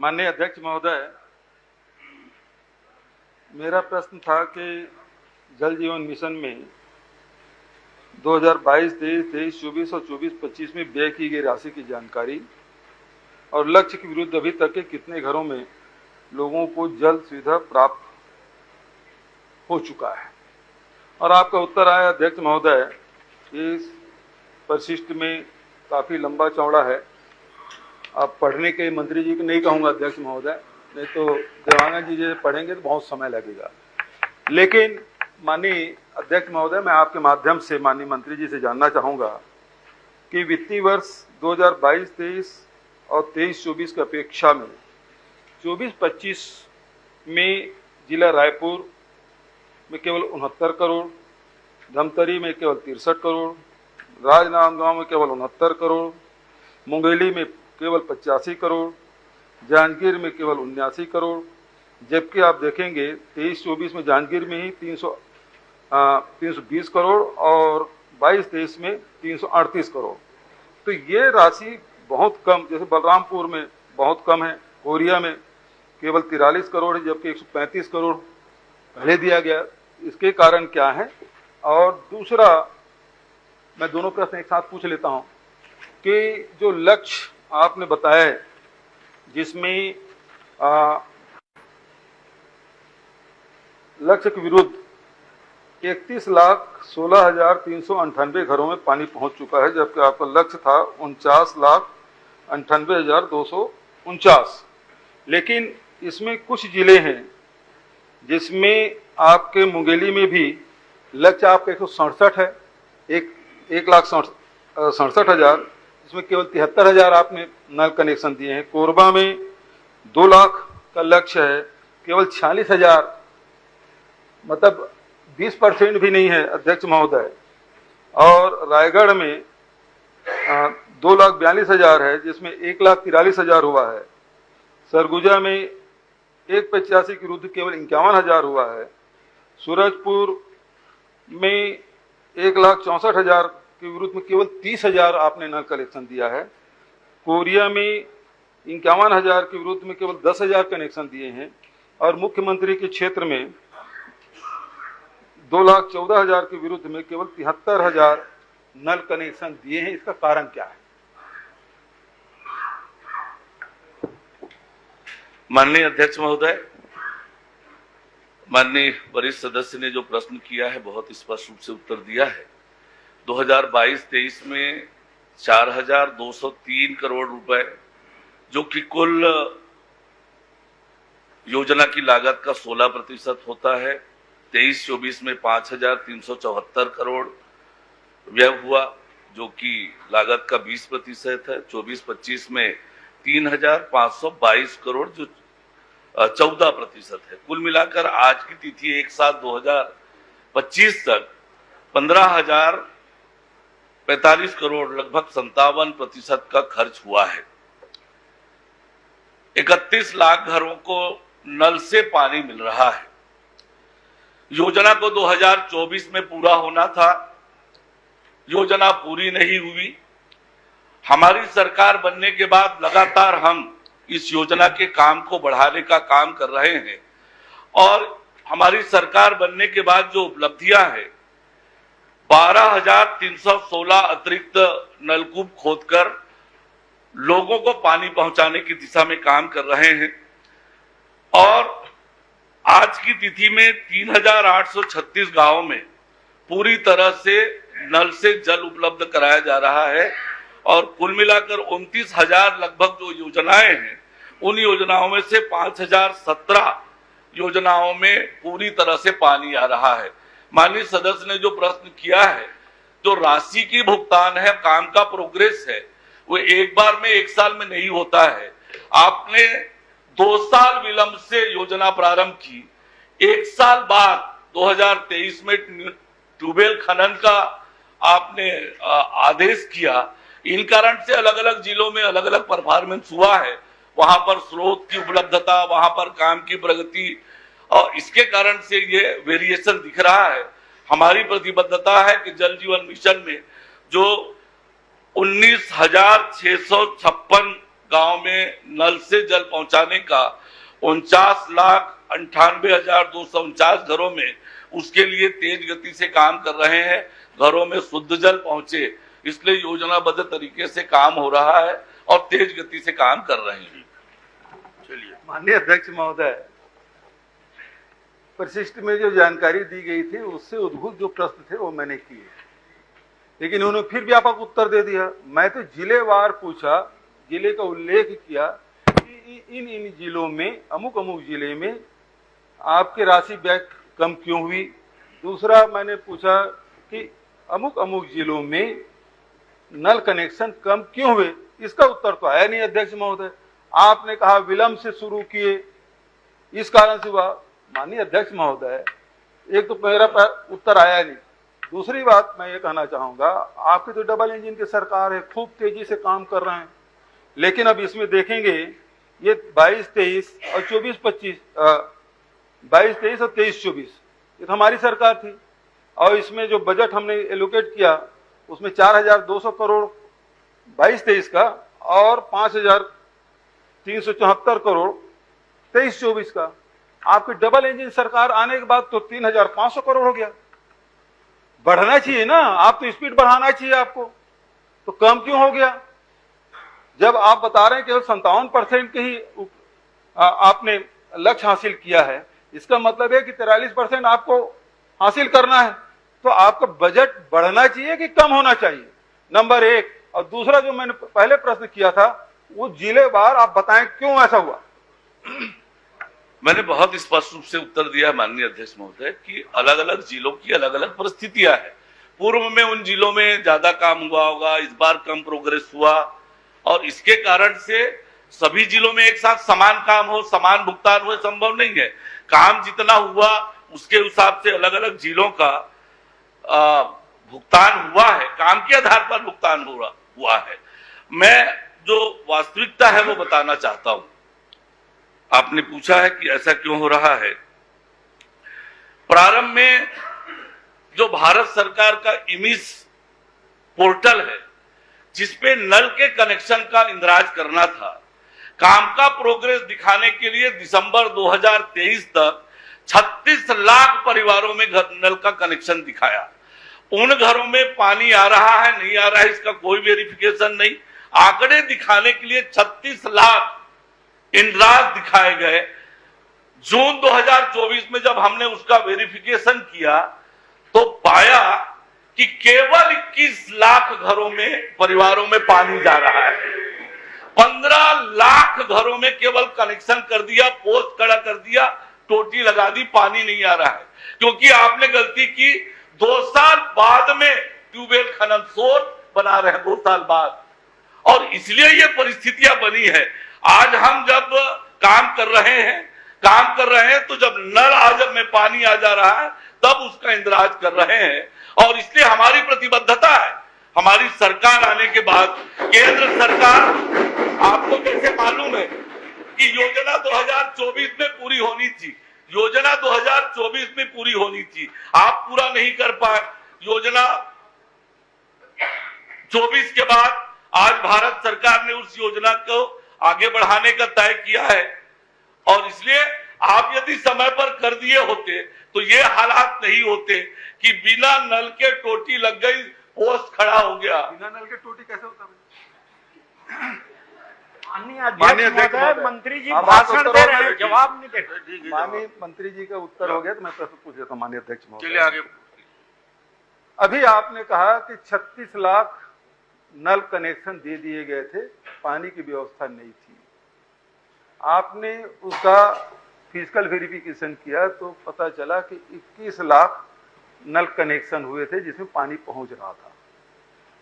माननीय अध्यक्ष महोदय, मेरा प्रश्न था कि जल जीवन मिशन में 2022-23, 23-24 और 24-25 में व्यय की गई राशि की जानकारी और लक्ष्य के विरुद्ध अभी तक के कितने घरों में लोगों को जल सुविधा प्राप्त हो चुका है। और आपका उत्तर आया अध्यक्ष महोदय, इस परिशिष्ट में काफ़ी लंबा चौड़ा है। आप पढ़ने के मंत्री जी को नहीं कहूँगा अध्यक्ष महोदय, नहीं तो देवानंद जी जैसे पढ़ेंगे तो बहुत समय लगेगा। लेकिन माननीय अध्यक्ष महोदय, मैं आपके माध्यम से माननीय मंत्री जी से जानना चाहूँगा कि वित्तीय वर्ष 2022-23 और 23-24 की अपेक्षा में 24-25 में जिला रायपुर में केवल 69 करोड़, धमतरी में केवल 63 करोड़, राजनांदगांव में केवल 69 करोड़, मुंगेली में केवल 85 करोड़, जांजगीर में केवल 79 करोड़, जबकि आप देखेंगे 23-24 में जांजगीर में ही 320 करोड़ और 22-23 में 338 करोड़। तो ये राशि बहुत कम, जैसे बलरामपुर में बहुत कम है, कोरिया में केवल 43 करोड़ है, जबकि 135 करोड़ पहले दिया गया। इसके कारण क्या है? और दूसरा, मैं दोनों प्रश्न एक साथ पूछ लेता हूं कि जो लक्ष्य आपने बताया है जिसमें लक्ष्य के विरुद्ध 31,16,398 घरों में पानी पहुंच चुका है, जबकि आपका लक्ष्य था 49,98,249। लेकिन इसमें कुछ जिले हैं जिसमें आपके मुंगेली में भी लक्ष्य आपका 167 है, 1,67,000, इसमें केवल 73,000 आपने नल कनेक्शन दिए हैं। कोरबा में 2 लाख का लक्ष्य है, केवल 46,000, मतलब 20% भी नहीं है अध्यक्ष महोदय। और रायगढ़ में 2,42,000 है, जिसमें 1,43,000 हुआ है। सरगुजा में 185 के विरुद्ध केवल 51,000 हुआ है। सूरजपुर में 1,64,000 के विरुद्ध में केवल 30,000 आपने नल कनेक्शन दिया है। कोरिया में 51,000 के विरुद्ध में केवल 10,000 कनेक्शन दिए हैं। और मुख्यमंत्री के क्षेत्र में 2,14,000 के विरुद्ध में केवल 73,000 नल कनेक्शन दिए हैं। इसका कारण क्या है? माननीय अध्यक्ष महोदय, माननीय वरिष्ठ सदस्य ने जो प्रश्न किया है बहुत स्पष्ट रूप से उत्तर दिया है। 2022-23 में 4,203 करोड़ रुपए, जो कि कुल योजना की लागत का 16% होता है। 23-24 में 5,374 करोड़ व्यय हुआ, जो कि लागत का 20% है। 24-25 में 3,522 करोड़, जो 14% है। कुल मिलाकर आज की तिथि 1/7/2025 तक 15,045 करोड़, लगभग 57% का खर्च हुआ है। 31 लाख घरों को नल से पानी मिल रहा है। योजना को 2024 में पूरा होना था, योजना पूरी नहीं हुई। हमारी सरकार बनने के बाद लगातार हम इस योजना के काम को बढ़ाने का काम कर रहे हैं और हमारी सरकार बनने के बाद जो उपलब्धियां हैं, 12,316 अतिरिक्त नलकूप खोदकर लोगों को पानी पहुंचाने की दिशा में काम कर रहे हैं। और आज की तिथि में 3,836 गांवों में पूरी तरह से नल से जल उपलब्ध कराया जा रहा है। और कुल मिलाकर 29,000 लगभग जो योजनाएं हैं, उन योजनाओं में से 5,017 योजनाओं में पूरी तरह से पानी आ रहा है। माननीय सदस्य ने जो प्रश्न किया है, जो राशि की भुगतान है, काम का प्रोग्रेस है, वो एक बार में, एक साल में नहीं होता है। आपने 2 साल विलंब से योजना प्रारंभ की, 1 साल बाद 2023 में ट्यूबवेल खनन का आपने आदेश किया। इन कारण से अलग अलग जिलों में अलग अलग परफॉर्मेंस हुआ है। वहां पर स्रोत की उपलब्धता, वहां पर काम की प्रगति, और इसके कारण से ये वेरिएशन दिख रहा है। हमारी प्रतिबद्धता है कि जल जीवन मिशन में जो 19,656 गांव में नल से जल पहुंचाने का 49,98,249 घरों में, उसके लिए तेज गति से काम कर रहे हैं, घरों में शुद्ध जल पहुंचे, इसलिए योजनाबद्ध तरीके से काम हो रहा है और तेज गति से काम कर रहे हैं। चलिए, माननीय अध्यक्ष महोदय, परिशिष्ट में जो जानकारी दी गई थी उससे उद्भूत जो प्रश्न थे वो मैंने किए, लेकिन उन्होंने फिर व्यापक उत्तर दे दिया। मैं तो जिलेवार पूछा, जिले का उल्लेख किया कि इन जिलों में, अमुक अमुक जिले में आपकी राशि व्यय कम क्यों हुई। दूसरा मैंने पूछा कि अमुक अमुक जिलों में नल कनेक्शन कम क्यों हुए। इसका उत्तर तो आया नहीं अध्यक्ष महोदय। आपने कहा विलंब से शुरू किए, इस कारण से हुआ। माननीय अध्यक्ष महोदय, एक तो मेरा उत्तर आया नहीं। दूसरी बात मैं ये कहना चाहूंगा, आपकी तो डबल इंजन की सरकार है, खूब तेजी से काम कर रहे हैं, लेकिन अब इसमें देखेंगे ये 22-23 और 24-25, 22-23 और 23-24 ये तो हमारी सरकार थी, और इसमें जो बजट हमने एलोकेट किया उसमें 4,200 करोड़ 22-23 का और 5,374 करोड़ 23-24 का। आपकी डबल इंजन सरकार आने के बाद तो 3,500 करोड़ हो गया। बढ़ना चाहिए ना, आप तो स्पीड बढ़ाना चाहिए आपको, तो कम क्यों हो गया? जब आप बता रहे हैं केवल 57% के ही आपने लक्ष्य हासिल किया है, इसका मतलब है कि 43% आपको हासिल करना है, तो आपका बजट बढ़ना चाहिए कि कम होना चाहिए, नंबर एक। और दूसरा जो मैंने पहले प्रश्न किया था वो जिलेवार आप बताएं क्यों ऐसा हुआ। मैंने बहुत स्पष्ट रूप से उत्तर दिया माननीय अध्यक्ष महोदय कि अलग अलग जिलों की अलग अलग परिस्थितियां हैं। पूर्व में उन जिलों में ज्यादा काम हुआ होगा, इस बार कम प्रोग्रेस हुआ, और इसके कारण से सभी जिलों में एक साथ समान काम हो, समान भुगतान हो, संभव नहीं है। काम जितना हुआ उसके हिसाब से अलग अलग जिलों का भुगतान हुआ है, काम के आधार पर भुगतान हुआ है। मैं जो वास्तविकता है वो बताना चाहता हूं। आपने पूछा है कि ऐसा क्यों हो रहा है। प्रारंभ में जो भारत सरकार का इमिस पोर्टल है जिसपे नल के कनेक्शन का इंदराज करना था, काम का प्रोग्रेस दिखाने के लिए दिसंबर 2023 तक 36 लाख परिवारों में नल का कनेक्शन दिखाया। उन घरों में पानी आ रहा है नहीं आ रहा है इसका कोई वेरिफिकेशन नहीं। आंकड़े दिखाने के लिए 36 लाख इंदराज दिखाए गए। जून 2024 में जब हमने उसका वेरिफिकेशन किया तो पाया कि केवल 21 लाख घरों में, परिवारों में पानी जा रहा है। 15 लाख घरों में केवल कनेक्शन कर दिया, पोस्ट खड़ा कर दिया, टोटी लगा दी, पानी नहीं आ रहा है। क्योंकि आपने गलती की, 2 साल बाद में ट्यूबवेल खनन सोर्स बना रहे हैं, 2 साल बाद, और इसलिए ये परिस्थितियां बनी है। आज हम जब काम कर रहे हैं तो जब नल आजम में पानी आ जा रहा है तब उसका इंदराज कर रहे हैं, और इसलिए हमारी प्रतिबद्धता है। हमारी सरकार आने के बाद केंद्र सरकार, आपको कैसे मालूम है कि योजना 2024 में पूरी होनी थी, योजना 2024 में पूरी होनी थी, आप पूरा नहीं कर पाए। योजना 24 के बाद आज भारत सरकार ने उस योजना को आगे बढ़ाने का तय किया है, और इसलिए आप यदि समय पर कर दिए होते तो ये हालात नहीं होते कि बिना नल के टोटी लग गई, पोस्ट खड़ा हो गया। बिना नल के टोटी कैसे होता है? माननीय अध्यक्ष, मंत्री जी भाषण दे रहे हैं, जवाब नहीं दे रहे। माननीय मंत्री जी का उत्तर हो गया तो मैं प्रश्न पूछ लेता हूं माननीय अध्यक्ष महोदय। चलिए आगे। अभी आपने कहा कि 36 लाख नल कनेक्शन दे दिए गए थे, पानी की व्यवस्था नहीं थी। आपने उसका फिजिकल वेरिफिकेशन किया तो पता चला कि 21 लाख नल कनेक्शन हुए थे जिसमें पानी पहुंच रहा था।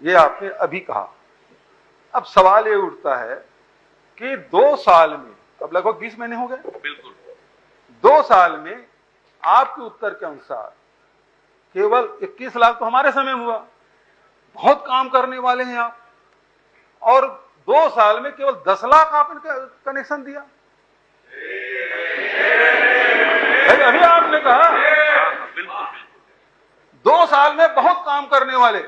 ये आपने अभी कहा। अब सवाल ये उठता है कि 2 साल में, अब लगभग 20 महीने हो गए, बिल्कुल 2 साल में आपके उत्तर के अनुसार केवल 21 लाख तो हमारे समय हुआ। बहुत काम करने वाले हैं आप, और 2 साल में केवल 10 लाख आपने कनेक्शन दिया। अभी आपने कहा 2 साल में बहुत काम करने वाले,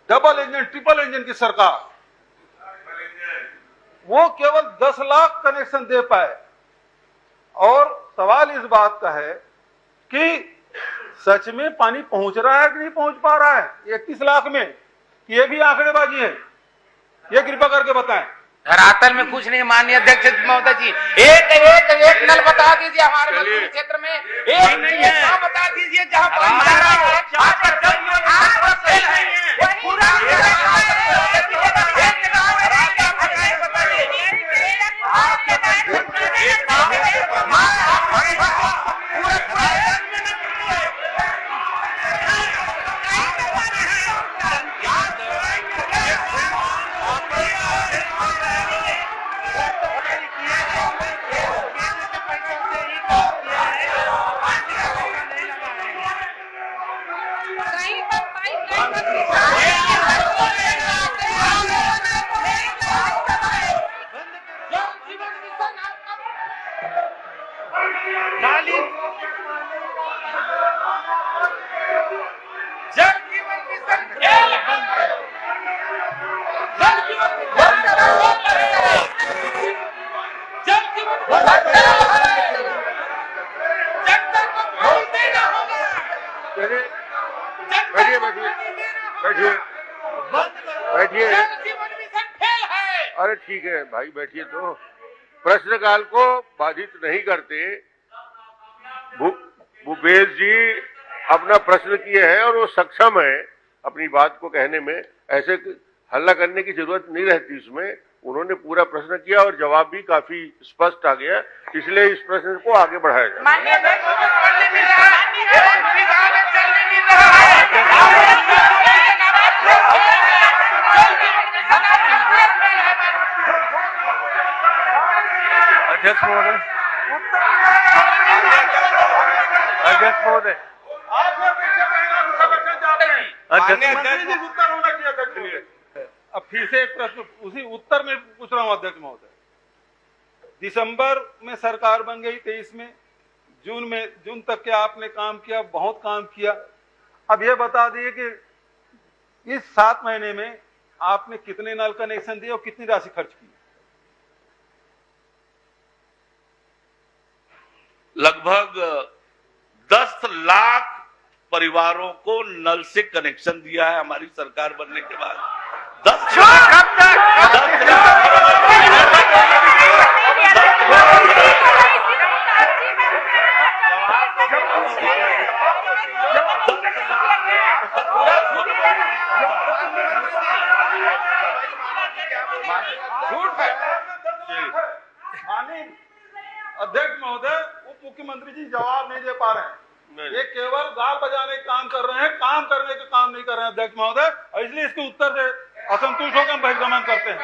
डबल इंजन ट्रिपल इंजन की सरकार, वो केवल 10 लाख कनेक्शन दे पाए। और सवाल इस बात का है कि सच में पानी पहुंच रहा है कि नहीं पहुंच पा रहा है 31 लाख में, ये भी आंकड़ेबाजी है, ये कृपा करके बताएं। धरातल में कुछ नहीं। माननीय अध्यक्ष महोदय जी, एक नल बता दीजिए हमारे मंत्री क्षेत्र में, एक नहीं है, बता दीजिए जहाँ बैठिए। अरे ठीक है भाई, बैठिए। तो प्रश्नकाल को बाधित नहीं करते। भूपेश जी अपना प्रश्न किए हैं और वो सक्षम है अपनी बात को कहने में, ऐसे हल्ला करने की जरूरत नहीं रहती उसमें। उन्होंने पूरा प्रश्न किया और जवाब भी काफी स्पष्ट आ गया, इसलिए इस प्रश्न को आगे बढ़ाया जाए। अध्यक्ष महोदय, अध्यक्ष महोदय, उत्तर होना चाहिए अध्यक्ष महोदय। अब फिर से एक प्रश्न उसी उत्तर में पूछ रहा हूं अध्यक्ष महोदय। दिसंबर में सरकार बन गई 23 में, जून तक के आपने काम किया, बहुत काम किया। अब ये बता दिए कि इस 7 महीने में आपने कितने नल कनेक्शन दिए और कितनी राशि खर्च की? लगभग 10 लाख परिवारों को नल से कनेक्शन दिया है हमारी सरकार बनने के बाद। 10 अध्यक्ष महोदय, उप मुख्यमंत्री जी जवाब नहीं दे पा रहे हैं। ये केवल गाल बजाने का काम कर रहे हैं, काम करने का काम नहीं कर रहे हैं अध्यक्ष महोदय, और इसलिए इसके उत्तर से असंतुष्ट होकर हम बहिर्गमन करते हैं।